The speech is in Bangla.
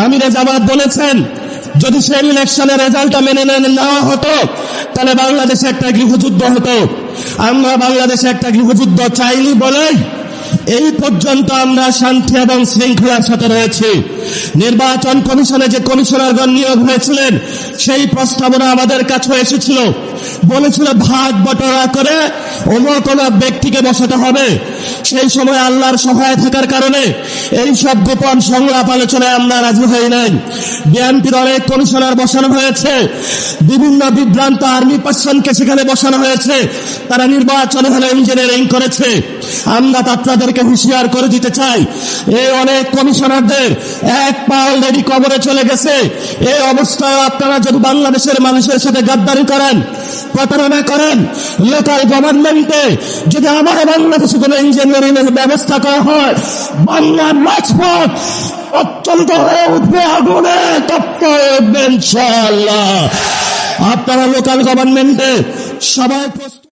আমিরে জামাত বলেছেন, যদি সেই ইলেকশনের রেজাল্টটা মেনে নেওয়া হতো তাহলে বাংলাদেশে একটা গৃহযুদ্ধ হতো। আমরা বাংলাদেশে একটা গৃহযুদ্ধ চাইনি বলেই এই পর্যন্ত আমরা শান্তি এবং শৃঙ্খলার সাথে রয়েছি। নির্বাচন কমিশনে যে কমিশনারগণ নিয়োগ হয়েছিলেন সেই প্রস্তাবনা আমাদের কাছে এসেছিল, বলেছিল ভাগ বটরা করে অমুক ব্যক্তিকে বসাতে হবে। সেই সময় আল্লাহর সহায় থাকার কারণে এই সব গোপন সংলাপ আলোচনায় আমরা রাজি হই নাই। বিএনপির অনেক কমিশনার বসানো হয়েছে, বিভিন্ন বিভ্রান্ত আর্মি পার্সনকে সেখানে বসানো হয়েছে, তারা নির্বাচন হলে ইঞ্জিনিয়ারিং করেছে। আমরা আপনাদেরকে হুঁশিয়ার করে দিতে চাই, এই অনেক কমিশনারদের এক পা অলরেডি কবরে চলে গেছে। এই অবস্থায় আপনারা যদি বাংলাদেশের মানুষের সাথে গাদ্দারি করেন, প্রতারণা করেন, লোকাল গভর্নমেন্টে যদি আমার বাংলাদেশে কোনো ইঞ্জিনিয়ারিং এর ব্যবস্থা করা হয়, বাংলার রাজপথ অত্যন্ত হয়ে উঠবে, আগুনে তপ্ত হয়ে উঠবে ইনশাআল্লাহ। আপনারা লোকাল গভর্নমেন্টে সবাই